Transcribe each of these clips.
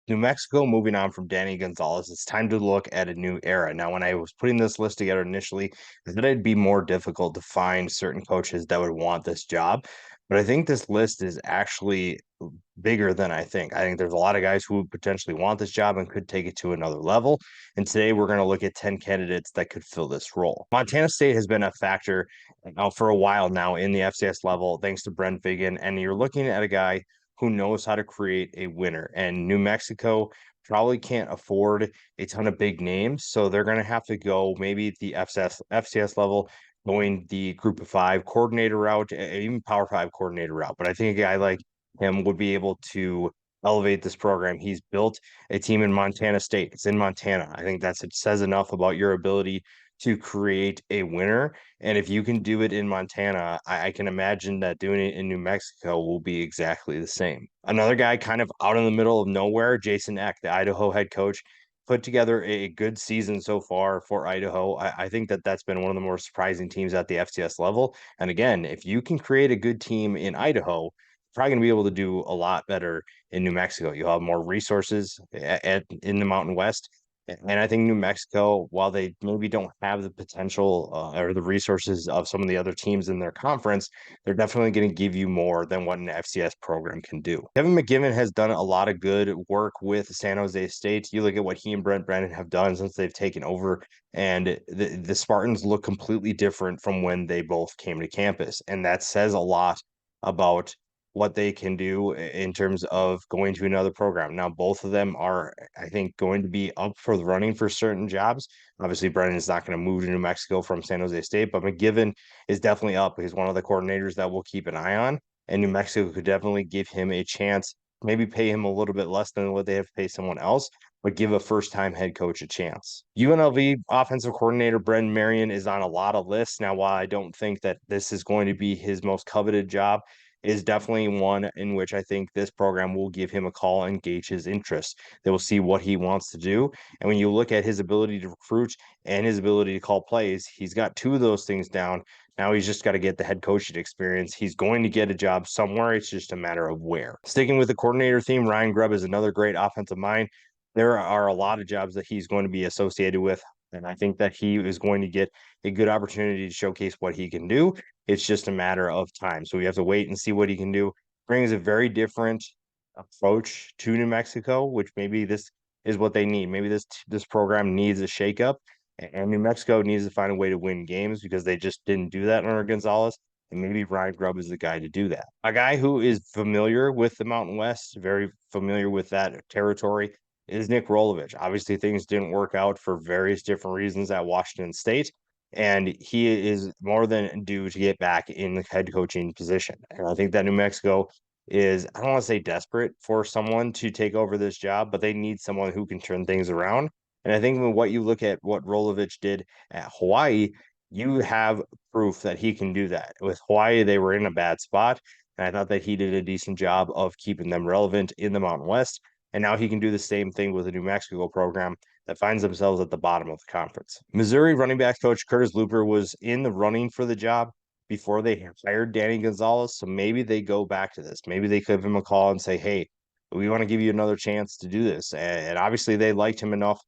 New Mexico moving on from Danny Gonzales, it's time to look at a new era. Now, when I was putting this list together initially, I thought it'd be more difficult to find certain coaches that would want this job. But I think this list is actually bigger than I think. I think there's a lot of guys who would potentially want this job and could take it to another level. And today we're going to look at 10 candidates that could fill this role. Montana State has been a factor for a while now in the FCS level, thanks to Brent Vigen. And you're looking at a guy who knows how to create a winner. And New Mexico probably can't afford a ton of big names. So they're going to have to go maybe at the FCS level, going the group of five coordinator route, even power five coordinator route. But I think a guy like him would be able to elevate this program. He's built a team in Montana State. It's in Montana. I think it says enough about your ability to create a winner. And if you can do it in Montana, I can imagine that doing it in New Mexico will be exactly the same. Another guy kind of out in the middle of nowhere, Jason Eck, the Idaho head coach, put together a good season so far for Idaho. I think that that's been one of the more surprising teams at the FCS level. And again, if you can create a good team in Idaho, probably going to be able to do a lot better in New Mexico. You'll have more resources in the Mountain West. And I think New Mexico, while they maybe don't have the potential or the resources of some of the other teams in their conference, they're definitely going to give you more than what an FCS program can do. Kevin McGiven has done a lot of good work with San Jose State. You look at what he and Brent Brennan have done since they've taken over, and the Spartans look completely different from when they both came to campus. And that says a lot about what they can do in terms of going to another program. Now, both of them are, I think, going to be up for the running for certain jobs. Obviously, Brennan is not going to move to New Mexico from San Jose State, but McGiven is definitely up. He's one of the coordinators that we'll keep an eye on, and New Mexico could definitely give him a chance, maybe pay him a little bit less than what they have to pay someone else, but give a first-time head coach a chance. UNLV offensive coordinator Brendan Marion is on a lot of lists. Now, while I don't think that this is going to be his most coveted job, is definitely one in which I think this program will give him a call and gauge his interest. They will see what he wants to do. And when you look at his ability to recruit and his ability to call plays, he's got two of those things down. Now he's just got to get the head coaching experience. He's going to get a job somewhere. It's just a matter of where. Sticking with the coordinator theme, Ryan Grubb is another great offensive mind. There are a lot of jobs that he's going to be associated with. And I think that he is going to get a good opportunity to showcase what he can do. It's just a matter of time. So we have to wait and see what he can do. Brings a very different approach to New Mexico, which maybe this is what they need. Maybe this program needs a shakeup, and New Mexico needs to find a way to win games because they just didn't do that under Gonzales. And maybe Ryan Grubb is the guy to do that. A guy who is familiar with the Mountain West, very familiar with that territory, is Nick Rolovich. Obviously, things didn't work out for various different reasons at Washington State, and he is more than due to get back in the head coaching position. And I think that New Mexico is, I don't want to say desperate for someone to take over this job, but they need someone who can turn things around. And I think when what you look at what Rolovich did at Hawaii, you have proof that he can do that. With Hawaii, they were in a bad spot. And I thought that he did a decent job of keeping them relevant in the Mountain West. And now he can do the same thing with the New Mexico program that finds themselves at the bottom of the conference. Missouri running backs coach Curtis Luper was in the running for the job before they hired Danny Gonzales. So maybe they go back to this. Maybe they give him a call and say, hey, we want to give you another chance to do this. And obviously they liked him enough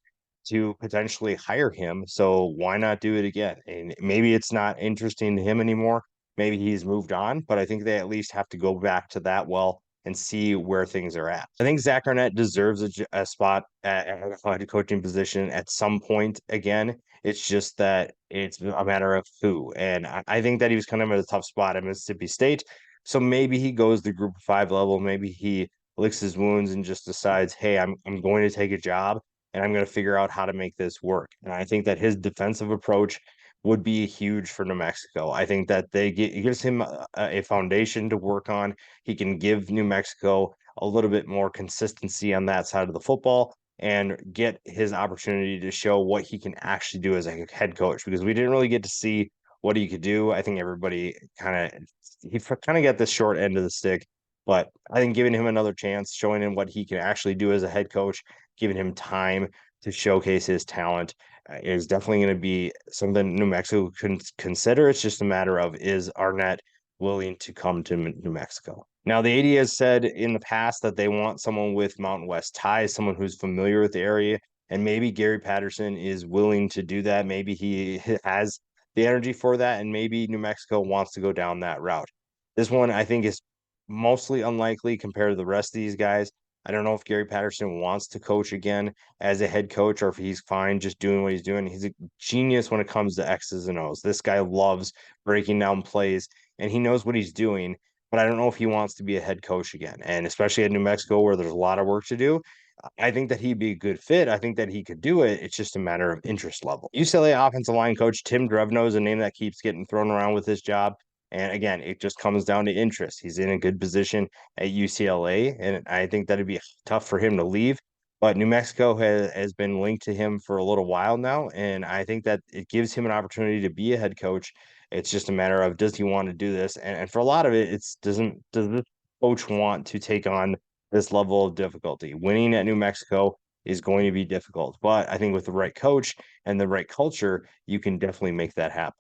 to potentially hire him. So why not do it again? And maybe it's not interesting to him anymore. Maybe he's moved on, but I think they at least have to go back to that well and see where things are at. I think Zach Arnett deserves a spot at a head coaching position at some point again. It's just that it's a matter of who. And I think that he was kind of at a tough spot at Mississippi State. So maybe he goes the group of five level. Maybe he licks his wounds and just decides, hey, I'm going to take a job and I'm going to figure out how to make this work. And I think that his defensive approach would be huge for New Mexico. I think that it gives him a foundation to work on. He can give New Mexico a little bit more consistency on that side of the football and get his opportunity to show what he can actually do as a head coach, because we didn't really get to see what he could do. I think everybody he kind of got the short end of the stick, but I think giving him another chance, showing him what he can actually do as a head coach, giving him time to showcase his talent is definitely going to be something New Mexico can consider. It's just a matter of, is Arnett willing to come to New Mexico? Now, the AD has said in the past that they want someone with Mountain West ties, someone who's familiar with the area, and maybe Gary Patterson is willing to do that. Maybe he has the energy for that, and maybe New Mexico wants to go down that route. This one, I think, is mostly unlikely compared to the rest of these guys. I don't know if Gary Patterson wants to coach again as a head coach or if he's fine just doing what he's doing. He's a genius when it comes to X's and O's. This guy loves breaking down plays, and he knows what he's doing, but I don't know if he wants to be a head coach again. And especially at New Mexico, where there's a lot of work to do, I think that he'd be a good fit. I think that he could do it. It's just a matter of interest level. UCLA offensive line coach Tim Drevno is a name that keeps getting thrown around with this job. And again, it just comes down to interest. He's in a good position at UCLA, and I think that'd be tough for him to leave. But New Mexico has been linked to him for a little while now, and I think that it gives him an opportunity to be a head coach. It's just a matter of does he want to do this? And for a lot of it, it's does this coach want to take on this level of difficulty? Winning at New Mexico is going to be difficult, but I think with the right coach and the right culture, you can definitely make that happen.